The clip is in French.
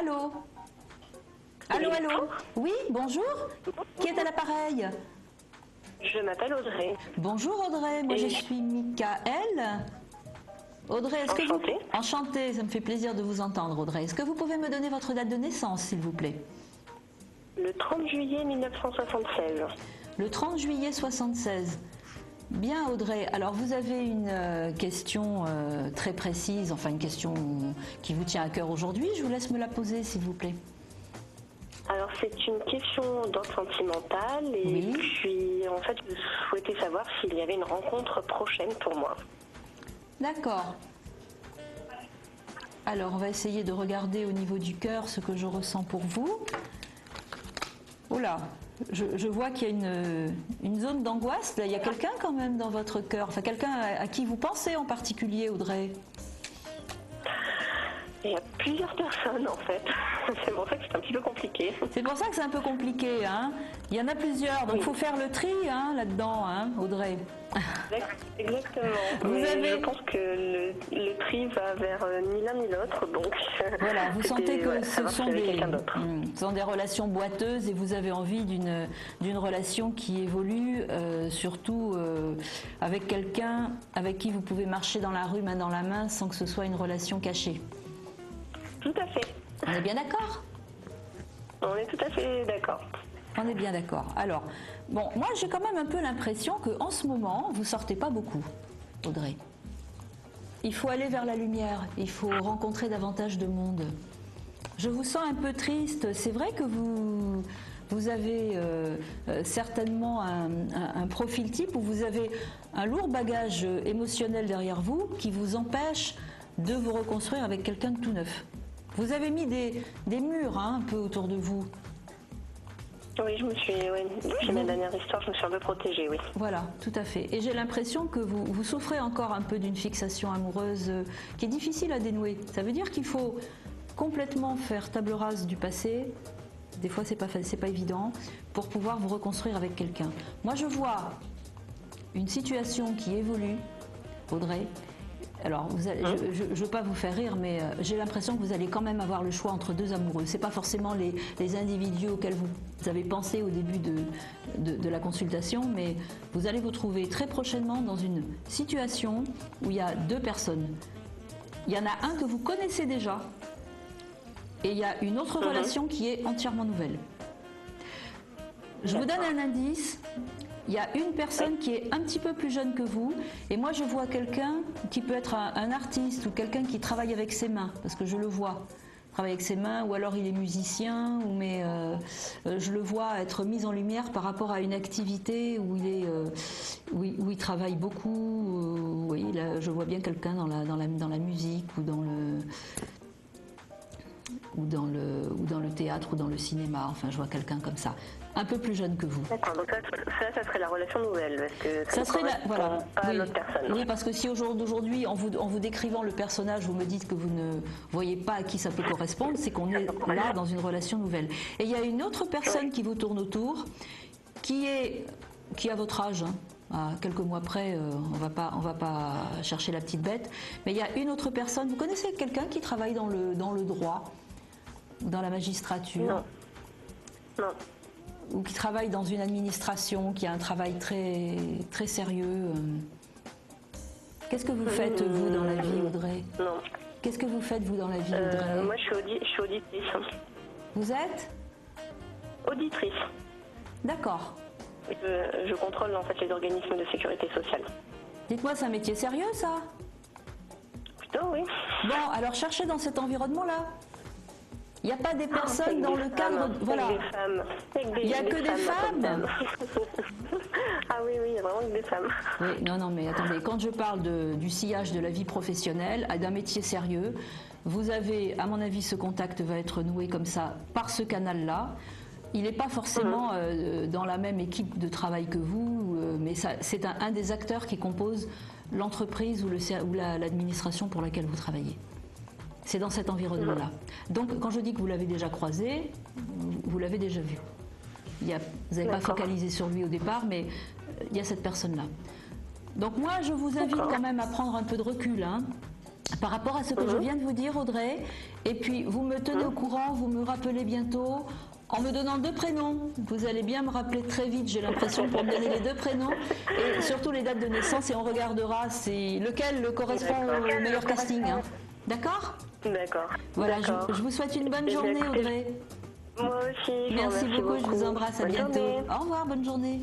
Allô? Allô, allô? Oui, bonjour? Qui est à l'appareil? Je m'appelle Audrey. Bonjour Audrey, moi je suis Michael. Audrey, est-ce que vous... Enchantée. Enchantée, ça me fait plaisir de vous entendre Audrey. Est-ce que vous pouvez me donner votre date de naissance s'il vous plaît? Le 30 juillet 1976. Le 30 juillet 76. Bien Audrey, alors vous avez une question très précise, enfin une question qui vous tient à cœur aujourd'hui. Je vous laisse me la poser s'il vous plaît. Alors c'est une question d'ordre sentimental et Oui. puis en fait je souhaitais savoir s'il y avait une rencontre prochaine pour moi. D'accord. Alors on va essayer de regarder au niveau du cœur ce que je ressens pour vous. Oh là, je vois qu'il y a une zone d'angoisse. Il y a quelqu'un quand même dans votre cœur, enfin quelqu'un à qui vous pensez en particulier Audrey? Il y a plusieurs personnes en fait. C'est pour ça que c'est un petit peu compliqué. C'est pour ça que c'est un peu compliqué, hein. Il y en a plusieurs, donc il faut faire le tri hein, là-dedans, hein, Audrey. Exactement. Vous Mais avez... je pense que le tri va vers ni l'un ni l'autre, donc Voilà, vous sentez que ce sont quelqu'un d'autre. ce sont des relations boiteuses et vous avez envie d'une relation qui évolue, surtout avec quelqu'un avec qui vous pouvez marcher dans la rue main dans la main sans que ce soit une relation cachée. Tout à fait. On est bien d'accord? On est tout à fait d'accord. On est bien d'accord. Alors, bon, moi j'ai quand même un peu l'impression qu'en ce moment, vous sortez pas beaucoup, Audrey. Il faut aller vers la lumière, il faut rencontrer davantage de monde. Je vous sens un peu triste. C'est vrai que vous avez certainement un profil type où vous avez un lourd bagage émotionnel derrière vous qui vous empêche de vous reconstruire avec quelqu'un de tout neuf. Vous avez mis des murs hein, un peu autour de vous. Oui, depuis ma dernière histoire, je me suis un peu protégée, oui. Voilà, tout à fait. Et j'ai l'impression que vous souffrez encore un peu d'une fixation amoureuse qui est difficile à dénouer. Ça veut dire qu'il faut complètement faire table rase du passé. Des fois, c'est pas évident pour pouvoir vous reconstruire avec quelqu'un. Moi, je vois une situation qui évolue, Audrey. Alors, je ne veux pas vous faire rire, mais j'ai l'impression que vous allez quand même avoir le choix entre deux amoureux. Ce n'est pas forcément les individus auxquels vous avez pensé au début de la consultation, mais vous allez vous trouver très prochainement dans une situation où il y a deux personnes. Il y en a un que vous connaissez déjà et il y a une autre relation qui est entièrement nouvelle. Je vous donne un indice. Il y a une personne qui est un petit peu plus jeune que vous et moi je vois quelqu'un qui peut être un artiste ou quelqu'un qui travaille avec ses mains parce que je le vois travailler avec ses mains ou alors il est musicien mais je le vois être mis en lumière par rapport à une activité où il travaille beaucoup. Oui, là, je vois bien quelqu'un dans la musique ou dans le théâtre ou dans le cinéma, enfin je vois quelqu'un comme ça, un peu plus jeune que vous. D'accord, donc ça serait la relation nouvelle, parce que ça serait pas à l'autre personne. Oui, parce que si aujourd'hui, en vous décrivant le personnage, vous me dites que vous ne voyez pas à qui ça peut correspondre, c'est qu'on est là dans une relation nouvelle. Et il y a une autre personne qui vous tourne autour, qui a votre âge, hein. À quelques mois près, on va pas chercher la petite bête, mais il y a une autre personne, vous connaissez quelqu'un qui travaille dans le droit, dans la magistrature? Non. Ou qui travaille dans une administration, qui a un travail très, très sérieux. Qu'est-ce que vous faites, vous, dans la vie, Audrey? Non. Qu'est-ce que vous faites, vous, dans la vie, Audrey? Moi, je suis auditrice. Vous êtes? Auditrice. D'accord. Je contrôle, en fait, les organismes de sécurité sociale. Dites-moi, c'est un métier sérieux, ça? Plutôt, oui. Bon, alors cherchez dans cet environnement-là. Il n'y a pas des personnes dans le cadre... Voilà. Il n'y a que des femmes. Ah oui, il y a vraiment que des femmes. Oui, non, mais attendez, quand je parle du sillage de la vie professionnelle, d'un métier sérieux, vous avez, à mon avis, ce contact va être noué comme ça, par ce canal-là. Il n'est pas forcément dans la même équipe de travail que vous, mais c'est un des acteurs qui compose l'entreprise ou l'administration pour laquelle vous travaillez. C'est dans cet environnement-là. Donc, quand je dis que vous l'avez déjà croisé, vous l'avez déjà vu. Vous n'avez pas focalisé sur lui au départ, mais il y a cette personne-là. Donc moi, je vous invite quand même à prendre un peu de recul, hein, par rapport à ce que je viens de vous dire, Audrey. Et puis, vous me tenez au courant, vous me rappelez bientôt en me donnant 2 prénoms. Vous allez bien me rappeler très vite, j'ai l'impression, pour me donner les 2 prénoms et surtout les dates de naissance et on regardera lequel correspond au meilleur casting. Hein. D'accord ? D'accord. Voilà, je vous souhaite une bonne journée, Audrey. Moi aussi. Merci beaucoup, je vous embrasse, à Bonne bientôt. journée. Au revoir, bonne journée.